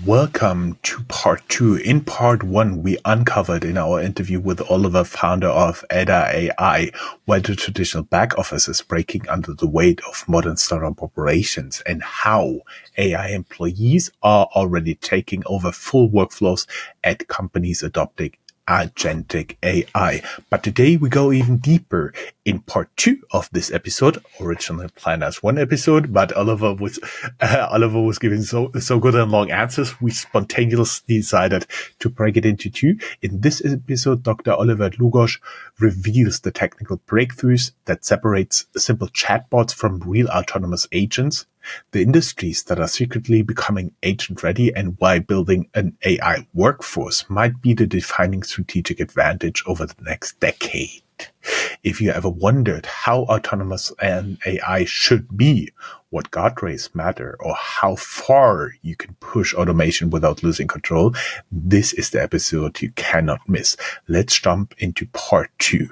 Welcome to part 2. In part 1, we uncovered in our interview with Oliver, founder of Ada AI, why the traditional back office is breaking under the weight of modern startup operations and how AI employees are already taking over full workflows at companies adopting agentic AI. But today we go even deeper. In part 2 of this episode, originally planned as one episode, but Oliver was giving so good and long answers, we spontaneously decided to break it into 2. In this episode, Dr. Oliver Dlugosch reveals the technical breakthroughs that separates simple chatbots from real autonomous agents, the industries that are secretly becoming agent-ready, and why building an AI workforce might be the defining strategic advantage over the next decade. If you ever wondered how autonomous an AI should be, what guardrails matter, or how far you can push automation without losing control, this is the episode you cannot miss. Let's jump into part 2.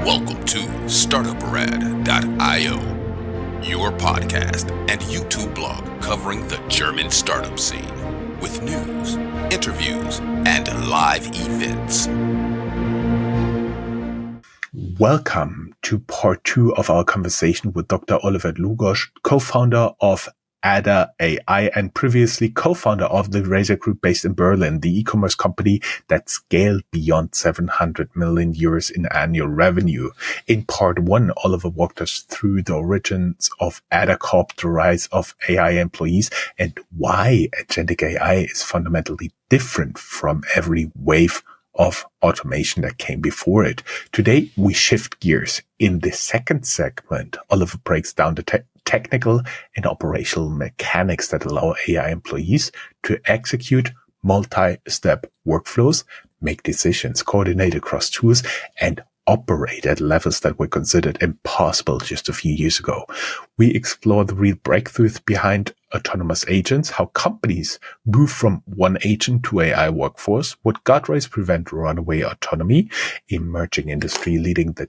Welcome to Startuprad.io, your podcast and YouTube blog covering the German startup scene with news, interviews, and live events. Welcome to part 2 of our conversation with Dr. Oliver Dlugosch, co-founder of Ada AI and previously co-founder of the Razor Group based in Berlin, the e-commerce company that scaled beyond 700 million euros in annual revenue. In part 1, Oliver walked us through the origins of Ada Corp, the rise of AI employees, and why agentic AI is fundamentally different from every wave of automation that came before it. Today, we shift gears. In the second segment, Oliver breaks down the technical and operational mechanics that allow AI employees to execute multi-step workflows, make decisions, coordinate across tools, and operate at levels that were considered impossible just a few years ago. We explore the real breakthroughs behind autonomous agents, how companies move from one agent to AI workforce, what guardrails prevent runaway autonomy, emerging industry leading the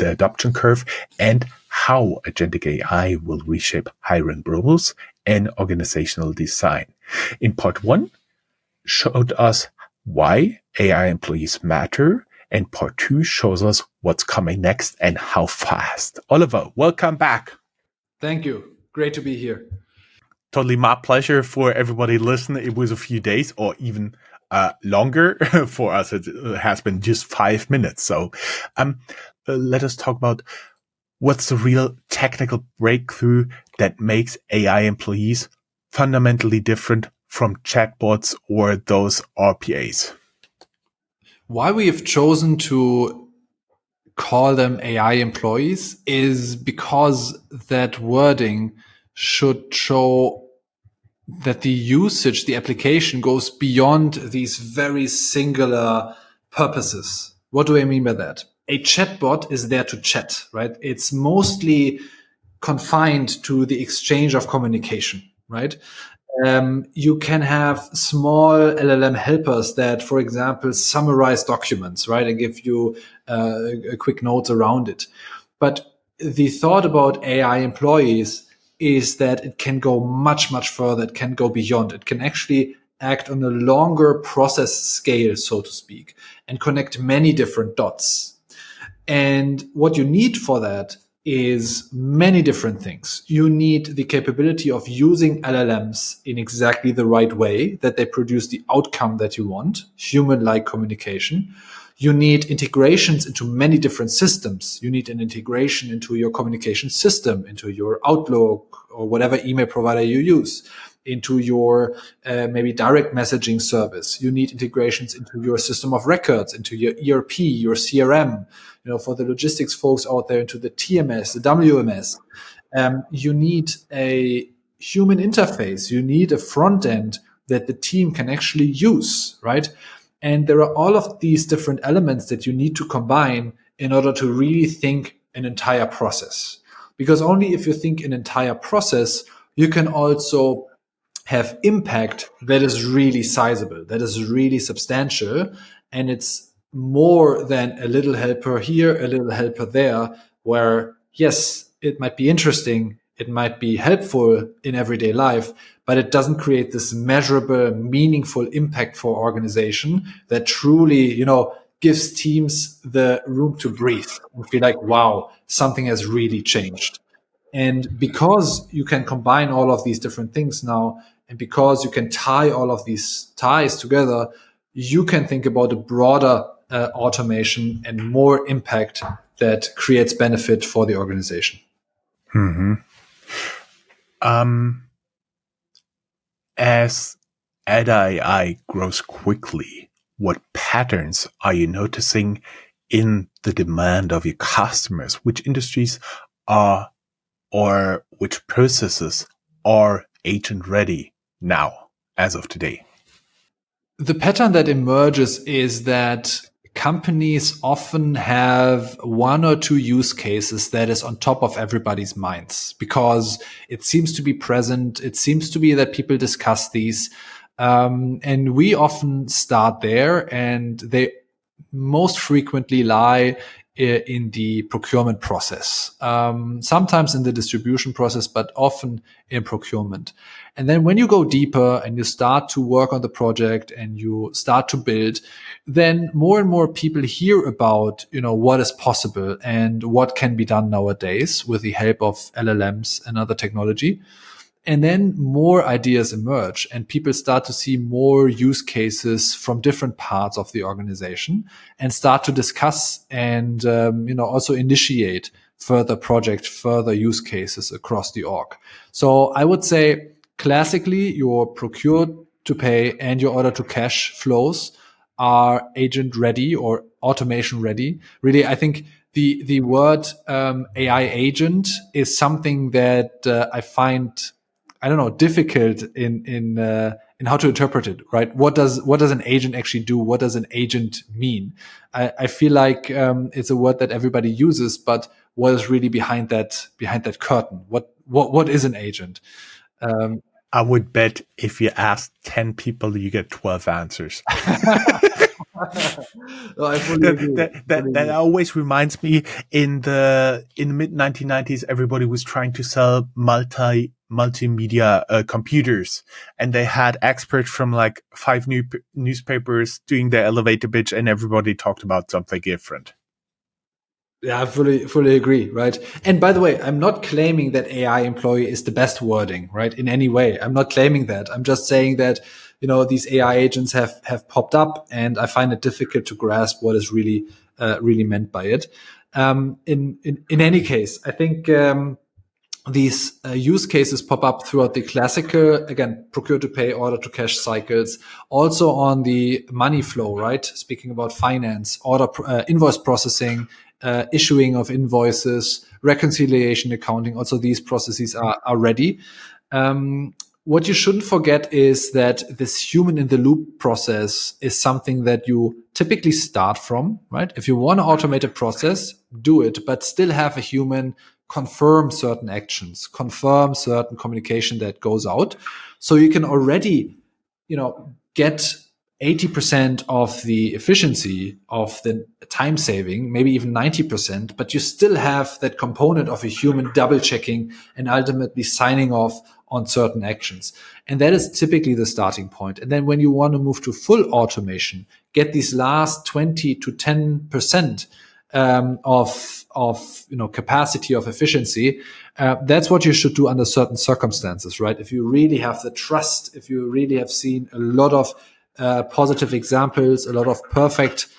adoption curve, and how agentic AI will reshape hiring rules and organizational design. In part 1, showed us why AI employees matter, and part 2 shows us what's coming next and how fast. Oliver, welcome back. Thank you. Great to be here. Totally my pleasure. For everybody listening, it was a few days or even longer. For us, it has been just 5 minutes. So let us talk about what's the real technical breakthrough that makes AI employees fundamentally different from chatbots or those RPAs. Why we have chosen to call them AI employees is because that wording should show that the usage, the application goes beyond these very singular purposes. What do I mean by that? A chatbot is there to chat, right? It's mostly confined to the exchange of communication, right? You can have small LLM helpers that, for example, summarize documents, right, and give you a quick notes around it. But the thought about AI employees is that it can go much, much further. It can go beyond. It can actually act on a longer process scale, so to speak, and connect many different dots. And what you need for that is many different things. You need the capability of using LLMs in exactly the right way, that they produce the outcome that you want, human-like communication. You need integrations into many different systems. You need an integration into your communication system, into your Outlook or whatever email provider you use, into your maybe direct messaging service. You need integrations into your system of records, into your ERP, your CRM, for the logistics folks out there, into the TMS, the WMS. You need a human interface. You need a front end that the team can actually use, right? And there are all of these different elements that you need to combine in order to really think an entire process. Because only if you think an entire process, you can also have impact that is really sizable, that is really substantial. And it's more than a little helper here, a little helper there, where, yes, it might be interesting, it might be helpful in everyday life, but it doesn't create this measurable, meaningful impact for organization that truly, gives teams the room to breathe and feel like, wow, something has really changed. And because you can combine all of these different things now, and because you can tie all of these ties together, you can think about a broader automation and more impact that creates benefit for the organization. As AI grows quickly, what patterns are you noticing in the demand of your customers? Which industries are, or which processes are agent ready now, as of today? The pattern that emerges is that companies often have one or two use cases that is on top of everybody's minds because it seems to be present. It seems to be that people discuss these. And we often start there, and they most frequently lie in the procurement process, sometimes in the distribution process, but often in procurement. And then when you go deeper and you start to work on the project and you start to build, then more and more people hear about, what is possible and what can be done nowadays with the help of LLMs and other technology. And then more ideas emerge and people start to see more use cases from different parts of the organization and start to discuss and, also initiate further projects, further use cases across the org. So I would say classically your procure to pay and your order to cash flows are agent ready or automation ready. Really, I think the word AI agent is something that I find, I don't know, difficult in how to interpret it, right? What does an agent actually do? What does an agent mean? I feel like it's a word that everybody uses, but what is really behind that curtain? What is an agent? I would bet if you ask 10 people, you get 12 answers. No, I fully agree. That always reminds me in the mid 1990s, everybody was trying to sell multimedia computers, and they had experts from like 5 newspapers doing their elevator pitch, and everybody talked about something different. Yeah, I fully agree, right? And by the way, I'm not claiming that AI employee is the best wording, right? In any way. I'm not claiming that. I'm just saying that, these AI agents have popped up and I find it difficult to grasp what is really meant by it. In any case, I think, these use cases pop up throughout the classical, again, procure to pay, order to cash cycles, also on the money flow, right? Speaking about finance, invoice processing, issuing of invoices, reconciliation, accounting. Also, these processes are ready. What you shouldn't forget is that this human in the loop process is something that you typically start from, right? If you want to automate a process, do it, but still have a human confirm certain actions, confirm certain communication that goes out. So you can already, get 80% of the efficiency of the time saving, maybe even 90%, but you still have that component of a human double checking and ultimately signing off on certain actions. And that is typically the starting point. And then when you want to move to full automation, get these last 20 to 10% of capacity of efficiency. That's what you should do under certain circumstances, right? If you really have the trust, if you really have seen a lot of positive examples, a lot of perfect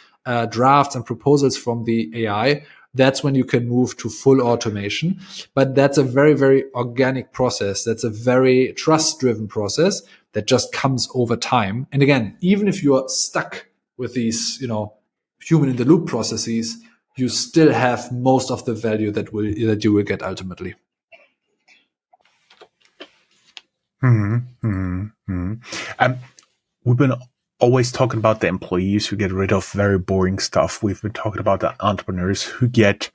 drafts and proposals from the AI, that's when you can move to full automation. But that's a very, very organic process. That's a very trust-driven process that just comes over time. And again, even if you are stuck with these, human in the loop processes, you still have most of the value that you will get ultimately. We've been always talking about the employees who get rid of very boring stuff. We've been talking about the entrepreneurs who get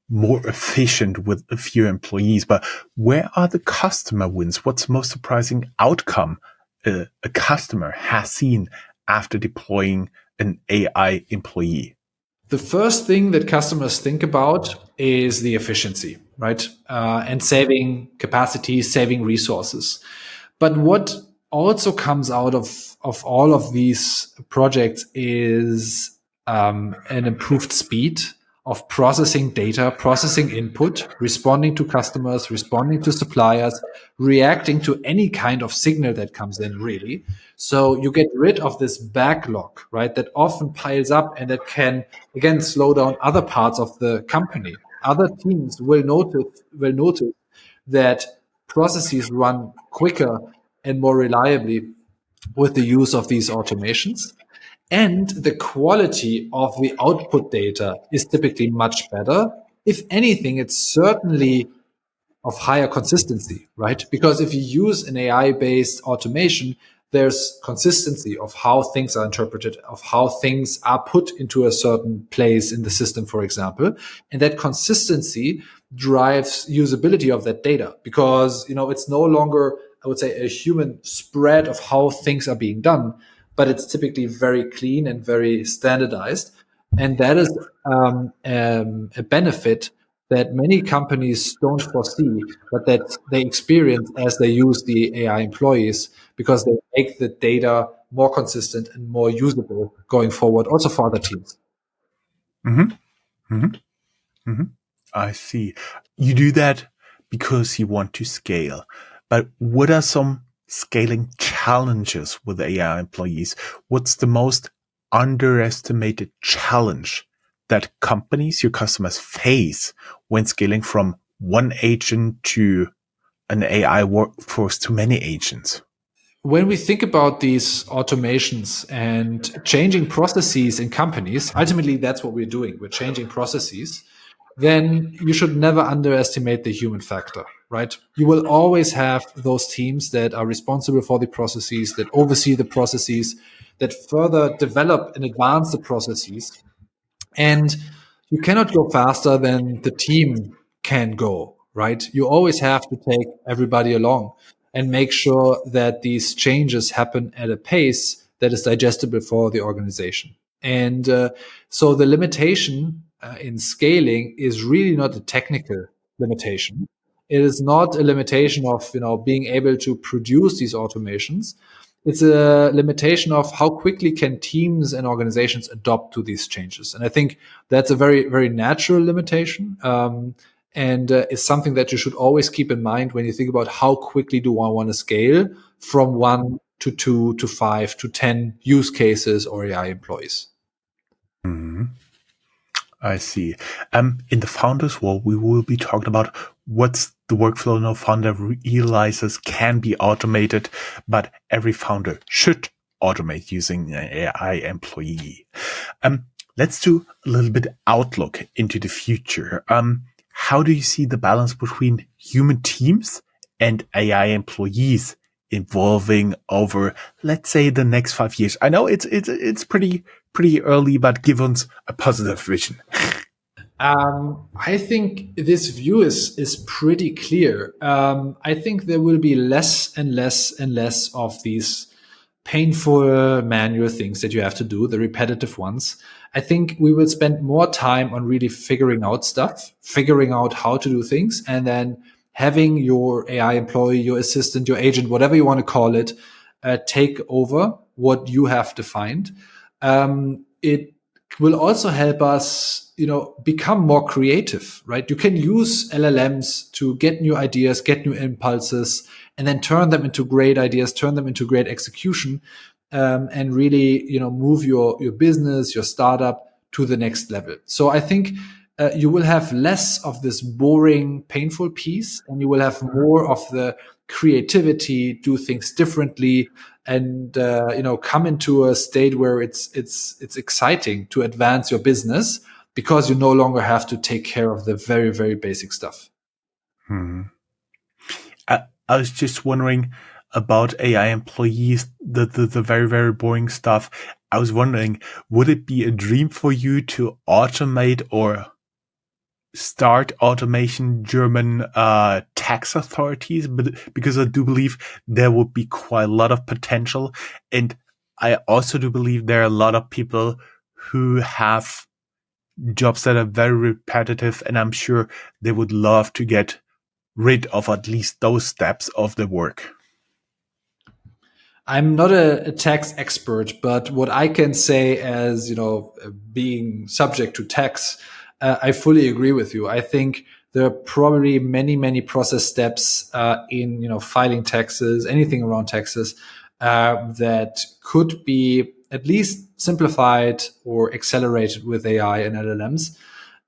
more efficient with a few employees. But where are the customer wins? What's the most surprising outcome a customer has seen after deploying an AI employee? The first thing that customers think about is the efficiency, right? And saving capacity, saving resources. But what also comes out of all of these projects is an improved speed of processing data, processing input, responding to customers, responding to suppliers, reacting to any kind of signal that comes in, really. So you get rid of this backlog, right, that often piles up and that can, again, slow down other parts of the company. Other teams will notice that processes run quicker and more reliably with the use of these automations. And the quality of the output data is typically much better. If anything, it's certainly of higher consistency, right? Because if you use an AI based automation, there's consistency of how things are interpreted, of how things are put into a certain place in the system, for example. And that consistency drives usability of that data because, it's no longer, I would say, a human spread of how things are being done, but it's typically very clean and very standardized. And that is a benefit that many companies don't foresee, but that they experience as they use the AI employees because they make the data more consistent and more usable going forward, also for other teams. Mm-hmm. Mm-hmm. Mm-hmm. I see. You do that because you want to scale. But what are some scaling challenges with AI employees? What's the most underestimated challenge that companies, your customers, face when scaling from one agent to an AI workforce to many agents? When we think about these automations and changing processes in companies, ultimately that's what we're doing. We're changing processes. Then you should never underestimate the human factor, right? You will always have those teams that are responsible for the processes, that oversee the processes, that further develop and advance the processes. And you cannot go faster than the team can go, right? You always have to take everybody along and make sure that these changes happen at a pace that is digestible for the organization. And so the limitation in scaling is really not a technical limitation. It is not a limitation of being able to produce these automations. It's a limitation of how quickly can teams and organizations adopt to these changes. And I think that's a very, very natural limitation. And is something that you should always keep in mind when you think about how quickly do I want to scale from 1 to 2 to 5 to 10 use cases or AI employees. Mm-hmm. I see. In the founders world, we will be talking about what's the workflow no founder realizes can be automated, but every founder should automate using an AI employee. Let's do a little bit outlook into the future. How do you see the balance between human teams and AI employees evolving over, let's say, the next 5 years? I know it's pretty early, but give us a positive vision. I think this view is pretty clear. I think there will be less and less and less of these painful manual things that you have to do, the repetitive ones. I think we will spend more time on really figuring out stuff, figuring out how to do things, and then having your AI employee, your assistant, your agent, whatever you want to call it, take over what you have defined. It will also help us, become more creative, right? You can use LLMs to get new ideas, get new impulses, and then turn them into great ideas, turn them into great execution, and really, move your business, your startup to the next level. So I think you will have less of this boring, painful piece, and you will have more of the creativity, do things differently, and come into a state where it's exciting to advance your business because you no longer have to take care of the very, very basic stuff. I was just wondering about AI employees, the very, very boring stuff. I was wondering, would it be a dream for you to automate or start automation German tax authorities? But because I do believe there would be quite a lot of potential. And I also do believe there are a lot of people who have jobs that are very repetitive, and I'm sure they would love to get rid of at least those steps of the work. I'm not a tax expert, but what I can say as, being subject to tax, I fully agree with you. I think there are probably many, many process steps in, filing taxes, anything around taxes, that could be at least simplified or accelerated with AI and LLMs.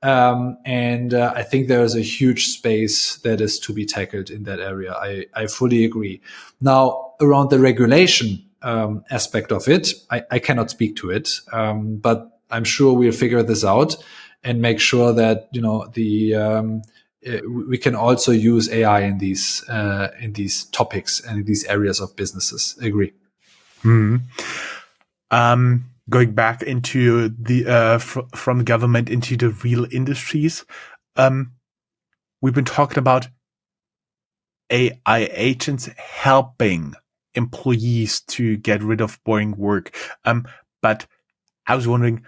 And I think there's a huge space that is to be tackled in that area. I fully agree. Now, around the regulation aspect of it, I cannot speak to it, but I'm sure we'll figure this out and make sure that we can also use AI in these topics and in these areas of businesses. I agree. Going back into the from government into the real industries, we've been talking about AI agents helping employees to get rid of boring work. But I was wondering,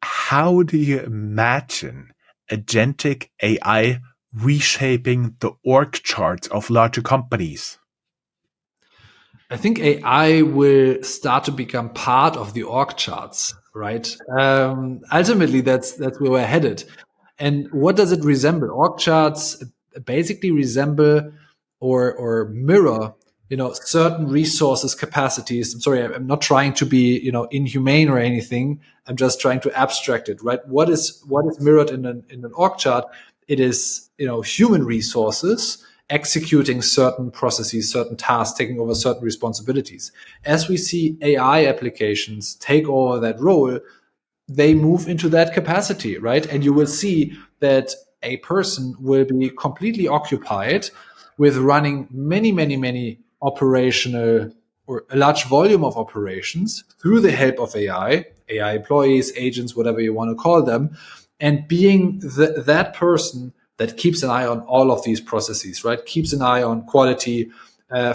how do you imagine agentic AI reshaping the org charts of larger companies? I think AI will start to become part of the org charts, right? Ultimately, that's where we're headed. And what does it resemble? Org charts basically resemble or mirror, certain resources, capacities. I'm sorry, I'm not trying to be, inhumane or anything. I'm just trying to abstract it, right? What is mirrored in an org chart? It is, human resources executing certain processes, certain tasks, taking over certain responsibilities. As we see AI applications take over that role, they move into that capacity, right? And you will see that a person will be completely occupied with running many, many, many operational or a large volume of operations through the help of AI employees, agents, whatever you want to call them, and being that person that keeps an eye on all of these processes, right? Keeps an eye on quality,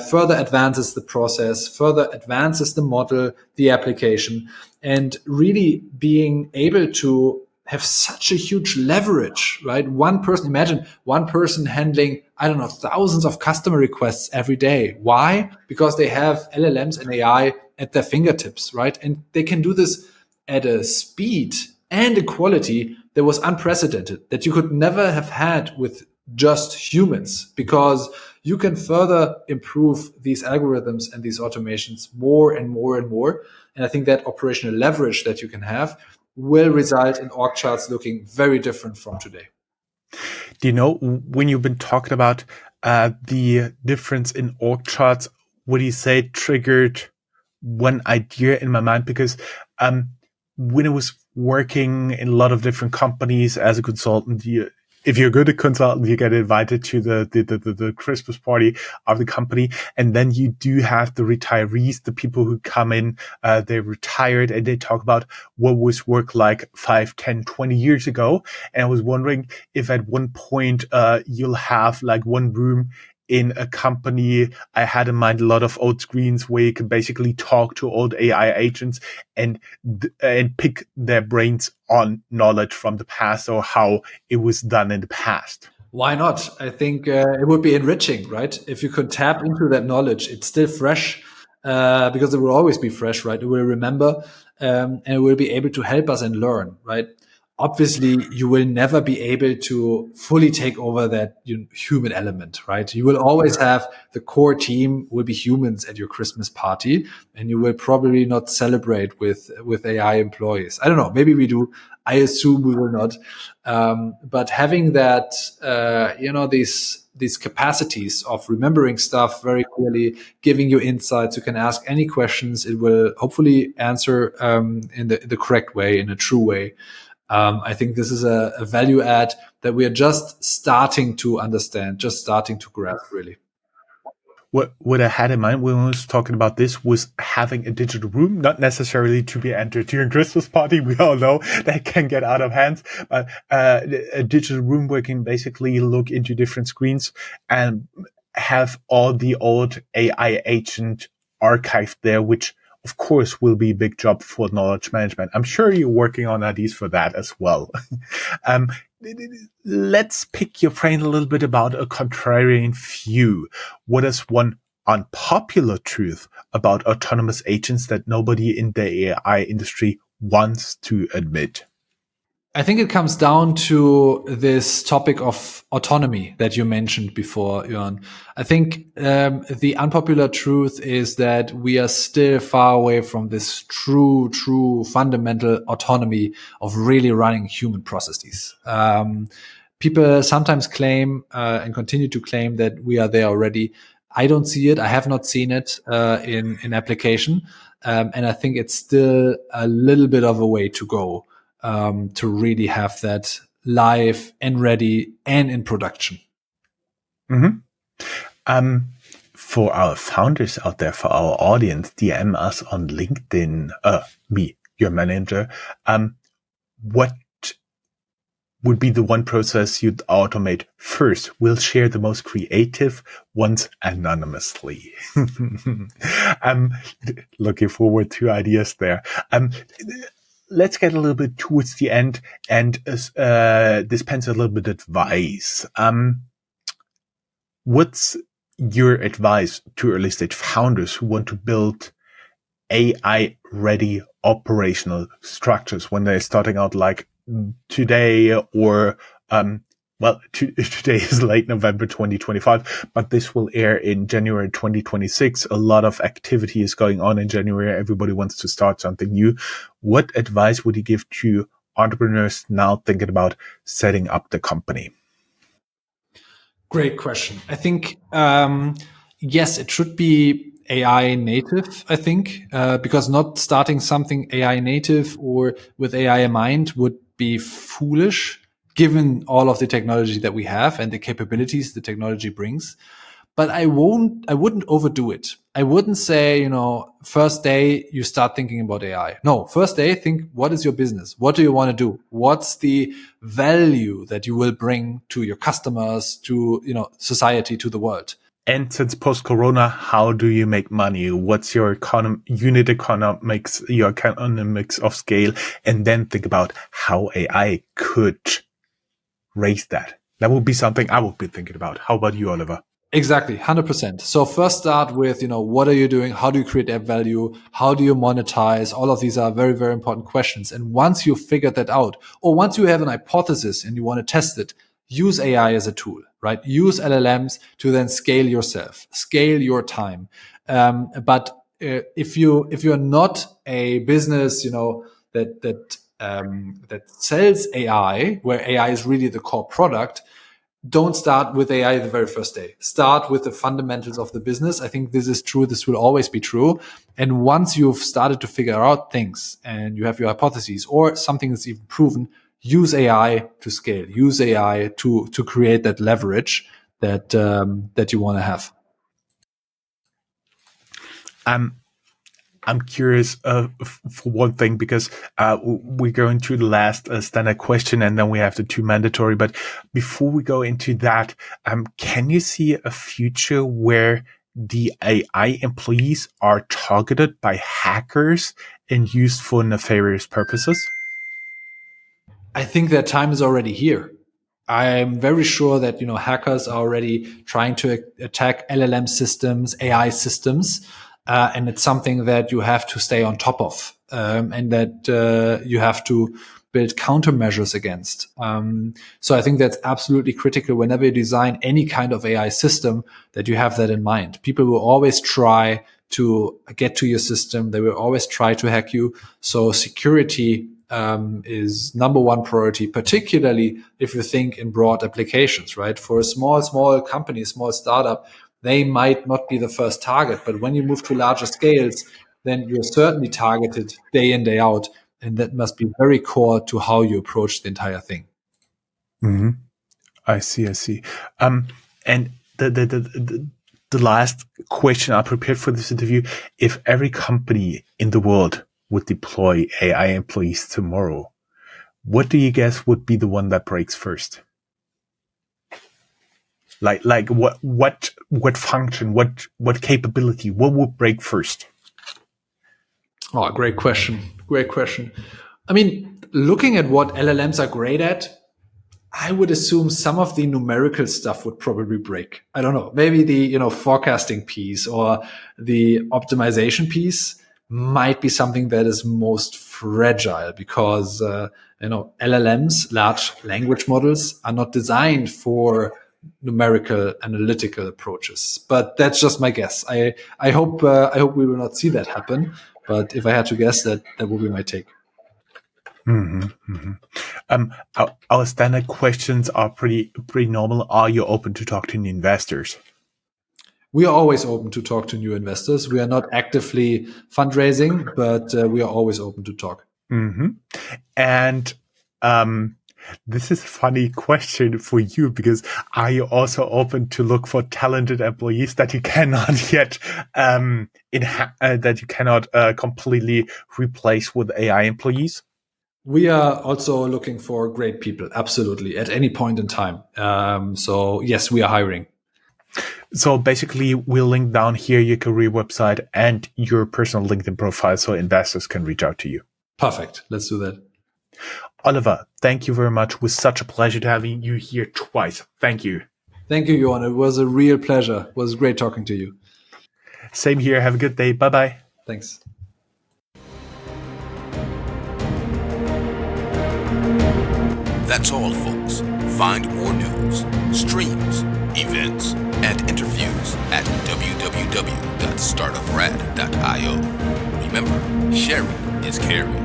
further advances the process, further advances the model, the application, and really being able to have such a huge leverage, right? Imagine one person handling, I don't know, thousands of customer requests every day. Why? Because they have LLMs and AI at their fingertips, right? And they can do this at a speed and a quality that was unprecedented, that you could never have had with just humans, because you can further improve these algorithms and these automations more and more and more. And I think that operational leverage that you can have will result in org charts looking very different from today. Do you know, when you've been talking about the difference in org charts, would you say it triggered one idea in my mind? Because when I was working in a lot of different companies as a consultant, if you're good at consultant, you get invited to the Christmas party of the company. And then you do have the retirees, the people who come in, they're retired, and they talk about what was work like 5, 10, 20 years ago. And I was wondering if at one point, you'll have like one room in a company. I had in mind a lot of old screens where you can basically talk to old AI agents and pick their brains on knowledge from the past or how it was done in the past. Why not? I think it would be enriching, right? If you could tap into that knowledge, it's still fresh, because it will always be fresh, right? It will remember, and it will be able to help us and learn, right? Obviously, you will never be able to fully take over that human element, right? You will always have the core team will be humans at your Christmas party, and you will probably not celebrate with AI employees. I don't know. Maybe we do. I assume we will not. But having that, these capacities of remembering stuff very clearly, giving you insights, you can ask any questions. It will hopefully answer in the correct way, in a true way. I think this is a value add that we are just starting to understand, just starting to grasp, really. What I had in mind when I was talking about this was having a digital room, not necessarily to be entered during Christmas party. We all know that can get out of hands, but a digital room where you can basically look into different screens and have all the old AI agent archived there, which of course, will be a big job for knowledge management. I'm sure you're working on ideas for that as well. um, let's pick your brain a little bit about a contrarian view. What is one unpopular truth about autonomous agents that nobody in the AI industry wants to admit? I think it comes down to this topic of autonomy that you mentioned before, Jörn. I think the unpopular truth is that we are still far away from this true fundamental autonomy of really running human processes. People sometimes claim and continue to claim that we are there already. I don't see it. I have not seen it in application, and I think it's still a little bit of a way to go to really have that live and ready and in production. Mm-hmm. For our founders out there, for our audience, DM us on LinkedIn, me, your manager. What would be the one process you'd automate first? We'll share the most creative ones anonymously. Looking forward to ideas there. Let's get a little bit towards the end and dispense a little bit of advice. What's your advice to early stage founders who want to build AI ready operational structures when they're starting out like today or, today is late November 2025, but this will air in January 2026. A lot of activity is going on in January. Everybody wants to start something new. What advice would you give to entrepreneurs now thinking about setting up the company? Great question. I think, yes, it should be AI native, I think, because not starting something AI native or with AI in mind would be foolish given all of the technology that we have and the capabilities the technology brings. But I wouldn't overdo it. I wouldn't say, first day you start thinking about AI. No, first day, think, what is your business? What do you want to do? What's the value that you will bring to your customers, to, society, to the world? And since post-corona, how do you make money? What's your unit economics, your economics of scale? And then think about how AI could raise that. That would be something I would be thinking about. How about you, Oliver? Exactly, 100%. So first start with, what are you doing? How do you create that value? How do you monetize? All of these are very, very important questions. And once you've figured that out, or once you have an hypothesis and you want to test it, use AI as a tool, right? Use LLMs to then scale yourself, scale your time. But if you're not a business, that sells AI, where AI is really the core product, don't start with AI the very first day. Start with the fundamentals of the business. I think this is true. This will always be true. And once you've started to figure out things and you have your hypotheses or something that's even proven, use AI to scale. Use AI to create that leverage that you want to have. I'm curious for one thing, because we're going through the last standard question and then we have the two mandatory. But before we go into that, can you see a future where the AI employees are targeted by hackers and used for nefarious purposes? I think that time is already here. I'm very sure that hackers are already trying to attack LLM systems, AI systems, and it's something that you have to stay on top of, and that you have to build countermeasures against. So I think that's absolutely critical whenever you design any kind of AI system, that you have that in mind. People will always try to get to your system. They will always try to hack you. So security is number one priority, particularly if you think in broad applications, right? For a small company, small startup, they might not be the first target, but when you move to larger scales, then you're certainly targeted day in, day out. And that must be very core to how you approach the entire thing. Mm-hmm. I see. And the last question I prepared for this interview: if every company in the world would deploy AI employees tomorrow, what do you guess would be the one that breaks first? Like what function, what capability, what would break first? Oh, great question. Great question. I mean, looking at what LLMs are great at, I would assume some of the numerical stuff would probably break. I don't know. Maybe the forecasting piece or the optimization piece might be something that is most fragile because LLMs, large language models, are not designed for numerical analytical approaches. But that's just my guess. I hope we will not see that happen. But if I had to guess, that would be my take. Our standard questions are pretty normal. Are you open to talk to new investors? We are always open to talk to new investors. We are not actively fundraising, but we are always open to talk. And this is a funny question for you, because are you also open to look for talented employees that you cannot yet that you cannot completely replace with AI employees? We are also looking for great people, absolutely, at any point in time. So yes, we are hiring. So basically, we'll link down here your career website and your personal LinkedIn profile so investors can reach out to you. Perfect. Let's do that. Oliver, thank you very much. It was such a pleasure to having you here twice. Thank you. Thank you, Johan. It was a real pleasure. It was great talking to you. Same here. Have a good day. Bye-bye. Thanks. That's all, folks. Find more news, streams, events, and interviews at www.startuprad.io. Remember, sharing is caring.